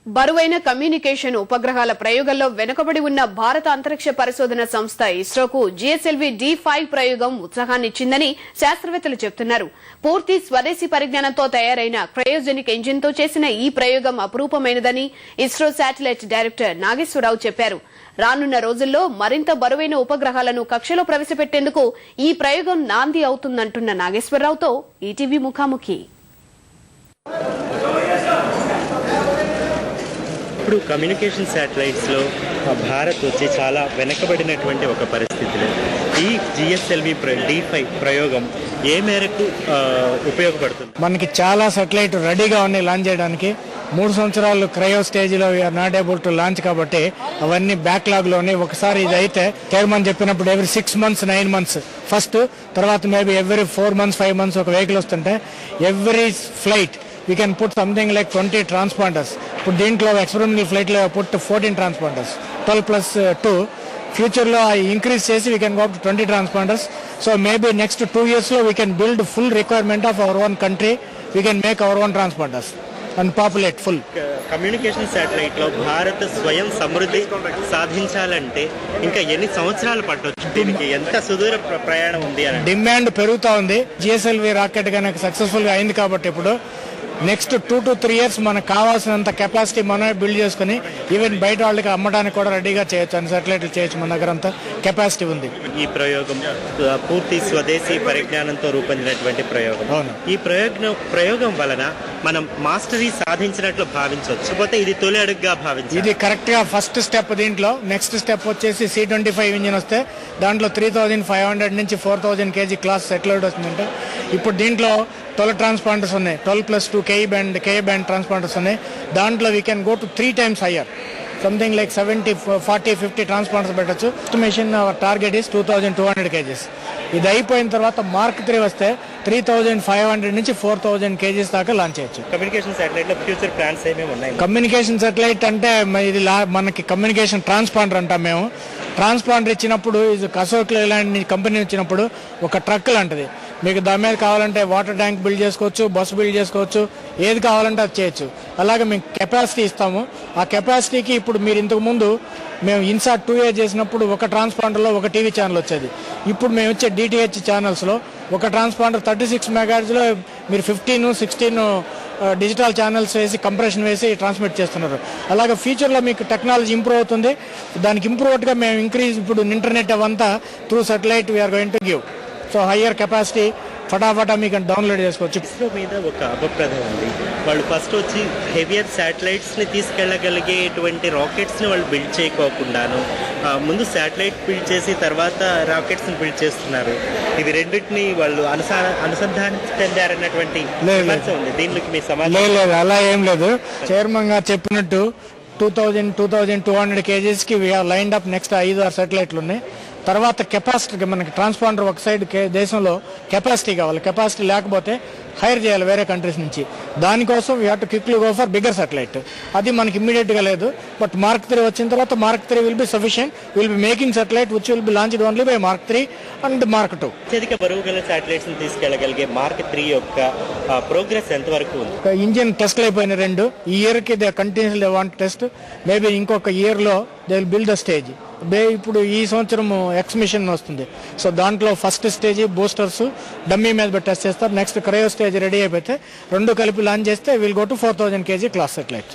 బరువైన కమ్యూనికేషన్ ఉపగ్రహాల ప్రయోగంలో వెనుకబడి ఉన్న భారత అంతరిక్ష పరిశోధన సంస్థ ఇస్రోకు జిఎస్ఎల్వి D5 ప్రయోగం ఉత్సాహాన్నిచ్చిందని శాస్త్రవేత్తలు చెబుతున్నారు. పూర్తి స్వదేశీ పరిజ్ఞానంతో తయారైన క్రయోజెనిక్ ఇంజిన్తో చేసిన ఈ ప్రయోగం అపురూపమైనదని ఇస్రో శాటిలైట్ డైరెక్టర్ నాగేశ్వరరావు చెప్పారు. రానున్న రోజుల్లో మరింత బరువైన ఉపగ్రహాలను కక్షలో ప్రవేశపెట్టేందుకు ఈ ప్రయోగం నాంది అవుతుందంటున్న నాగేశ్వరరావుతో ఈటీవీ ముఖాముఖి. ఇప్పుడు కమ్యూనికేషన్ శాటిలైట్స్లో భారత్ వచ్చి చాలా వెనకబడినటువంటి ఒక పరిస్థితిలో ఈ జిఎస్ఎల్వి D5 ప్రయోగం ఏ మేరకు ఉపయోగపడుతుంది? మనకి చాలా శాటిలైట్ రెడీగా ఉన్నాయి లాంచ్ చేయడానికి. 3 సంవత్సరాలు క్రయో స్టేజ్లో we are not able to launch కాబట్టి అవన్నీ బ్యాక్లాగ్లోనే. ఒకసారి ఇది అయితే చైర్మన్ చెప్పినప్పుడు ఎవ్రీ 6 months 9 months ఫస్ట్, తర్వాత మేబీ ఎవ్రీ 4 months 5 months ఒక వెహికల్ వస్తుంటే every flight we can put something like 20 transponders. Put దీంట్లో experimental flight లో put 14 transponders, 12 plus 2. Future లో increase చేసి we can go up to 20 transponders. So maybe next 2 years లో we can build full requirement of our own country. We can make our own transponders and populate full. Communication satellite లో భారత్ స్వయం సమృద్ధి సాధించాలంటే ఇంకా ఎన్ని సంవత్సరాలు పట్టొచ్చు? దీనికి ఎంత సుదూర ప్రయాణం ఉంది అని డిమాండ్ పెరుగుతా ఉంది. జిఎస్ఎల్వి రాకెట్ కనుక సక్సెస్ఫుల్ గా అయింది కాబట్టి ఇప్పుడు నెక్స్ట్ 2 to 3 years మనకు కావాల్సినంత కెపాసిటీ మనమే బిల్డ్ చేసుకుని ఈవెన్ బయట వాళ్ళకి అమ్మడానికి కూడా రెడీగా చేయొచ్చు. అని సాటిలైట్లు చేయొచ్చు. మన దగ్గర అంతా కెపాసిటీ ఉంది. ఈ ప్రయోగం పూర్తి స్వదేశీ పరిజ్ఞానంతో రూపొందినటువంటి ప్రయోగం. ఈ ప్రయోగం వలన మనం మాస్టరీ సాధించినట్లు భావించవచ్చు. పోతే ఇది తొలి అడుగుగా భావించాలి. ఇది కరెక్ట్ గా ఫస్ట్ స్టెప్. దీంట్లో నెక్స్ట్ స్టెప్ వచ్చేసి C-25 ఇంజిన్ వస్తే దాంట్లో 3500 నుంచి 4000 kg క్లాస్ సెటిలైట్ వస్తుందంటే ఇప్పుడు దీంట్లో 12 ట్రాన్స్పాండర్స్ ఉన్నాయి. 12 plus 2 KE బ్యాండ్ ట్రాన్స్పాండర్స్ ఉన్నాయి. దాంట్లో we can go to 3 times higher, something like 70, 40, 50 transponders పెట్టచ్చు. Estimation our target is 2200 kgs. ఇది అయిపోయిన తర్వాత మార్క్ 3 వస్తే 3500 నుంచి 4000 kgs దాకా లాంచ్ చేయొచ్చు. కమ్యూనికేషన్ శాటిలైట్ లో ఫ్యూచర్ ప్లాన్స్ ఏమేమి ఉన్నాయి? కమ్యూనికేషన్ శాటిలైట్ అంటే ఇది మనకి కమ్యూనికేషన్ ట్రాన్స్పాండర్ అంటాం మేము. ట్రాన్స్పాండర్ ఇచ్చినప్పుడు ఇది అశోక్ లేలాండ్ కంపెనీ ఇచ్చినప్పుడు ఒక ట్రక్ లాంటిది. మీకు దాని మీద కావాలంటే వాటర్ ట్యాంక్ బిల్డ్ చేసుకోవచ్చు, బస్సు బిల్డ్ చేసుకోవచ్చు, ఏది కావాలంటే అది చేయొచ్చు. అలాగే మేము కెపాసిటీ ఇస్తాము. ఆ కెపాసిటీకి ఇప్పుడు మీరు ఇంతకుముందు మేము ఇన్సాట్ 2A చేసినప్పుడు ఒక ట్రాన్స్పాండర్లో ఒక టీవీ ఛానల్ వచ్చేది. ఇప్పుడు మేము ఇచ్చే DTH ఛానల్స్లో ఒక ట్రాన్స్పాండర్ 36 మెగాహెర్ట్జ్లో మీరు 15, 16 డిజిటల్ ఛానల్స్ వేసి కంప్రెషన్ వేసి ట్రాన్స్మిట్ చేస్తున్నారు. అలాగే ఫ్యూచర్లో మీకు టెక్నాలజీ ఇంప్రూవ్ అవుతుంది. దానికి ఇంప్రూవ్గా మేము ఇంక్రీజ్ ఇప్పుడు ఇంటర్నెట్ అవంతా through satellite we're going to give. So higher capacity ఫటాఫటా మీకు డౌన్లోడ్ చేసుకోవచ్చు. ఇస్రో మీద ఒక అభిప్రాయం ఉంది. వాళ్ళు ఫస్ట్ వచ్చి హెవియర్ శాటిలైట్స్ని తీసుకెళ్ళగలిగేటువంటి రాకెట్స్ని వాళ్ళు బిల్డ్ చేయకోకుండాను ముందు శాటిలైట్ బిల్డ్ చేసి తర్వాత రాకెట్స్ని బిల్డ్ చేస్తున్నారు. ఇవి రెండింటిని వాళ్ళు అనుసంధానం చెందారన్నటువంటి విమర్శ ఉంది. దీనికి మీ సమాధానం? లేదు, అలా ఏం లేదు. చైర్మన్ గారు చెప్పినట్టు 2200 kgsకి లైన్డ్ అప్ నెక్స్ట్ 5-6 శాటిలైట్లు ఉన్నాయి. తర్వాత కెపాసిటీ మనకి ట్రాన్స్పాండర్ ఒక సైడ్ దేశంలో కెపాసిటీ కావాలి. కెపాసిటీ లేకపోతే హైర్ చేయాలి వేరే కంట్రీస్ నుంచి. దానికోసం we have to quickly go for bigger satellite. అది మనకి ఇమ్మీడియట్గా లేదు. బట్ మార్క్ 3 వచ్చిన తర్వాత mark 3 will be sufficient. Will be making satellite which will be launched only by mark 3 and mark 2. అత్యధిక బరువు గల సాటిలైట్స్ తీసుకెళ్లగలిగే మార్క్ 3 యొక్క ప్రోగ్రెస్ ఎంతవరకు ఉంది? ఇంజిన్ టెస్ట్లు అయిపోయిన 2. ఈ ఇయర్కి they continuously they want test. Maybe ఇంకొక ఇయర్లో they will build the stage. ఇప్పుడు ఈ సంవత్సరం ఎక్స్ మిషన్ వస్తుంది. సో దాంట్లో ఫస్ట్ స్టేజ్ బూస్టర్స్ డమ్మీ మీద టెస్ట్ చేస్తారు. నెక్స్ట్ క్రయో స్టేజ్ రెడీ అయిపోతే 2 కలిపి లాంచ్ చేస్తే will go to 4000 kg class satellite.